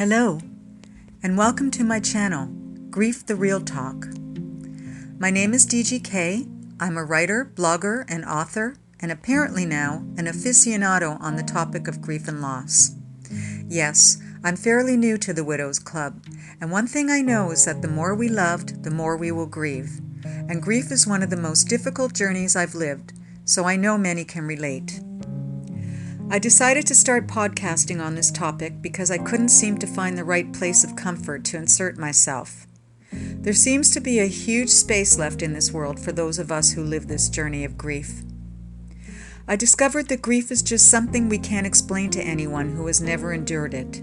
Hello, and welcome to my channel, Grief the Real Talk. My name is Kaye. I'm a writer, blogger, and author, and apparently now an aficionado on the topic of grief and loss. Yes, I'm fairly new to the Widows Club, and one thing I know is that the more we loved, the more we will grieve. And grief is one of the most difficult journeys I've lived, so I know many can relate. I decided to start podcasting on this topic because I couldn't seem to find the right place of comfort to insert myself. There seems to be a huge space left in this world for those of us who live this journey of grief. I discovered that grief is just something we can't explain to anyone who has never endured it.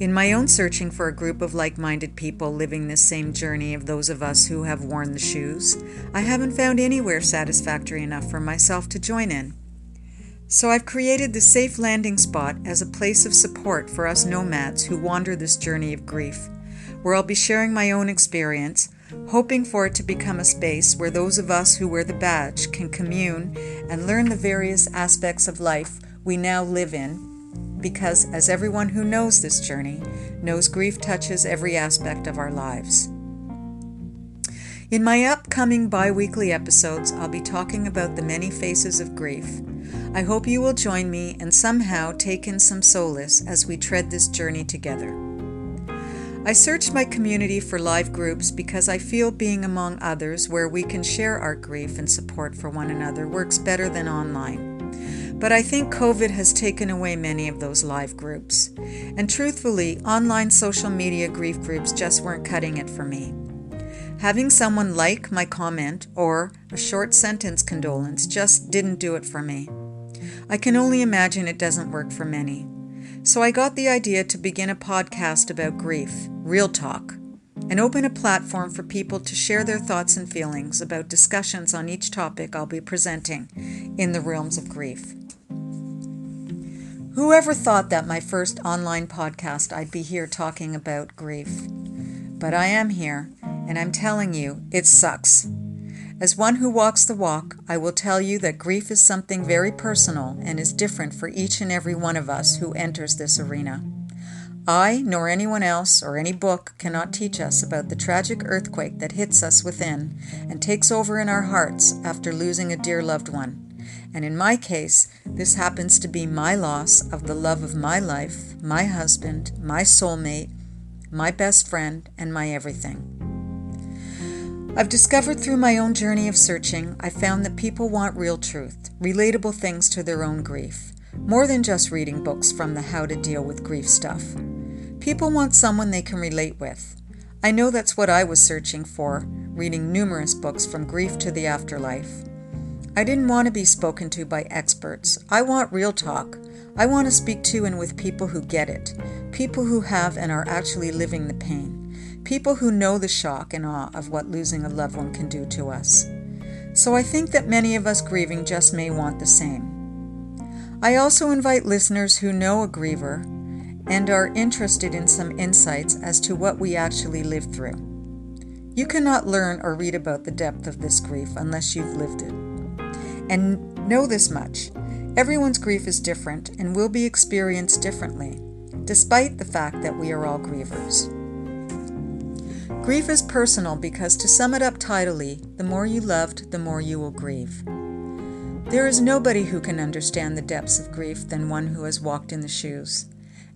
In my own searching for a group of like-minded people living this same journey of those of us who have worn the shoes, I haven't found anywhere satisfactory enough for myself to join in. So I've created the safe landing spot as a place of support for us nomads who wander this journey of grief, where I'll be sharing my own experience, hoping for it to become a space where those of us who wear the badge can commune and learn the various aspects of life we now live in, because as everyone who knows this journey knows, grief touches every aspect of our lives. In my upcoming bi-weekly episodes, I'll be talking about the many faces of grief. I hope you will join me and somehow take in some solace as we tread this journey together. I searched my community for live groups because I feel being among others where we can share our grief and support for one another works better than online. But I think COVID has taken away many of those live groups. And truthfully, online social media grief groups just weren't cutting it for me. Having someone like my comment or a short sentence condolence just didn't do it for me. I can only imagine it doesn't work for many. So I got the idea to begin a podcast about grief, real talk, and open a platform for people to share their thoughts and feelings about discussions on each topic I'll be presenting in the realms of grief. Whoever thought that my first online podcast I'd be here talking about grief? But I am here, and I'm telling you, it sucks. As one who walks the walk, I will tell you that grief is something very personal and is different for each and every one of us who enters this arena. I, nor anyone else or any book, cannot teach us about the tragic earthquake that hits us within and takes over in our hearts after losing a dear loved one. And in my case, this happens to be my loss of the love of my life, my husband, my soulmate, my best friend, and my everything. I've discovered through my own journey of searching, I found that people want real truth, relatable things to their own grief, more than just reading books from the how to deal with grief stuff. People want someone they can relate with. I know that's what I was searching for, reading numerous books from grief to the afterlife. I didn't want to be spoken to by experts. I want real talk. I want to speak to and with people who get it, people who have and are actually living the pain. People who know the shock and awe of what losing a loved one can do to us. So I think that many of us grieving just may want the same. I also invite listeners who know a griever and are interested in some insights as to what we actually live through. You cannot learn or read about the depth of this grief unless you've lived it. And know this much, everyone's grief is different and will be experienced differently, despite the fact that we are all grievers. Grief is personal because, to sum it up tidily, the more you loved, the more you will grieve. There is nobody who can understand the depths of grief than one who has walked in the shoes.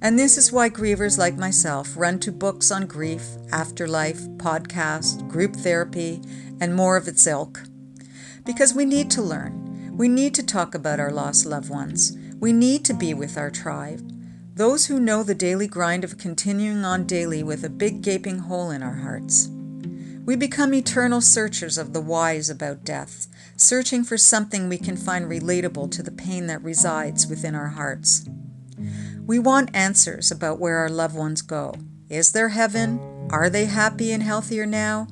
And this is why grievers like myself run to books on grief, afterlife, podcasts, group therapy, and more of its ilk. Because we need to learn. We need to talk about our lost loved ones. We need to be with our tribe. Those who know the daily grind of continuing on daily with a big gaping hole in our hearts. We become eternal searchers of the whys about death, searching for something we can find relatable to the pain that resides within our hearts. We want answers about where our loved ones go. Is there heaven? Are they happy and healthier now?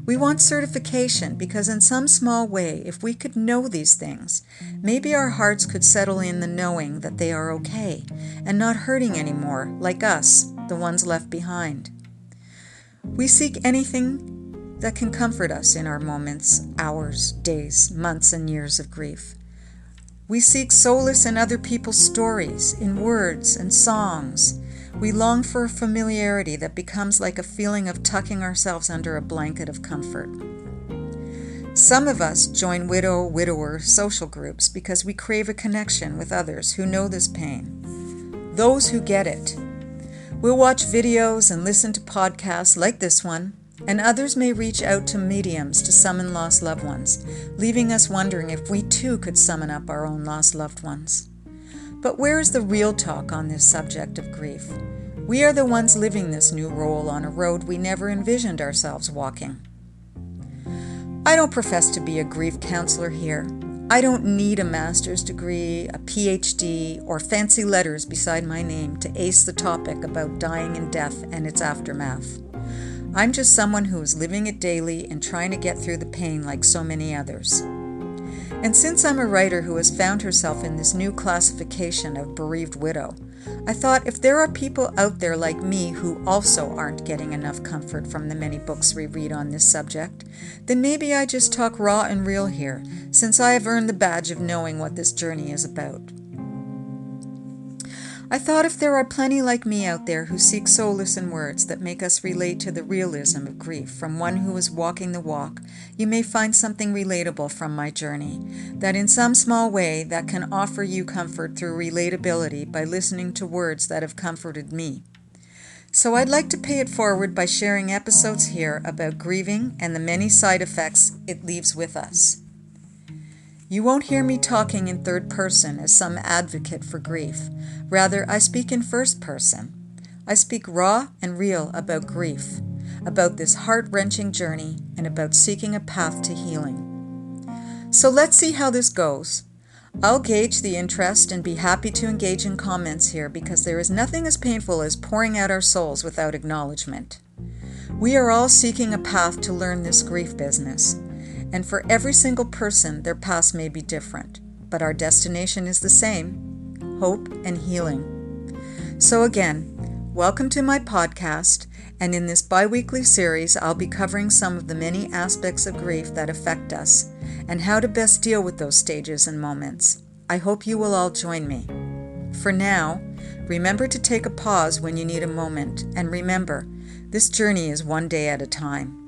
We want certification because in some small way, if we could know these things, maybe our hearts could settle in the knowing that they are okay and not hurting anymore, like us, the ones left behind. We seek anything that can comfort us in our moments, hours, days, months, and years of grief. We seek solace in other people's stories, in words and songs. We long for a familiarity that becomes like a feeling of tucking ourselves under a blanket of comfort. Some of us join widower social groups because we crave a connection with others who know this pain, those who get it. We'll watch videos and listen to podcasts like this one, and others may reach out to mediums to summon lost loved ones, leaving us wondering if we too could summon up our own lost loved ones. But where is the real talk on this subject of grief? We are the ones living this new role on a road we never envisioned ourselves walking. I don't profess to be a grief counselor here. I don't need a master's degree, a PhD, or fancy letters beside my name to ace the topic about dying and death and its aftermath. I'm just someone who is living it daily and trying to get through the pain like so many others. And since I'm a writer who has found herself in this new classification of bereaved widow, I thought if there are people out there like me who also aren't getting enough comfort from the many books we read on this subject, then maybe I just talk raw and real here, since I have earned the badge of knowing what this journey is about. I thought if there are plenty like me out there who seek solace in words that make us relate to the realism of grief from one who is walking the walk, you may find something relatable from my journey, that in some small way that can offer you comfort through relatability by listening to words that have comforted me. So I'd like to pay it forward by sharing episodes here about grieving and the many side effects it leaves with us. You won't hear me talking in third person as some advocate for grief. Rather, I speak in first person. I speak raw and real about grief, about this heart-wrenching journey, and about seeking a path to healing. So let's see how this goes. I'll gauge the interest and be happy to engage in comments here because there is nothing as painful as pouring out our souls without acknowledgement. We are all seeking a path to learn this grief business. And for every single person, their path may be different, but our destination is the same: hope and healing. So again, welcome to my podcast, and in this bi-weekly series, I'll be covering some of the many aspects of grief that affect us, and how to best deal with those stages and moments. I hope you will all join me. For now, remember to take a pause when you need a moment, and remember, this journey is one day at a time.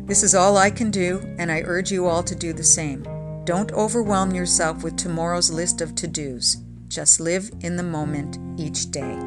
This is all I can do, and I urge you all to do the same. Don't overwhelm yourself with tomorrow's list of to-dos. Just live in the moment each day.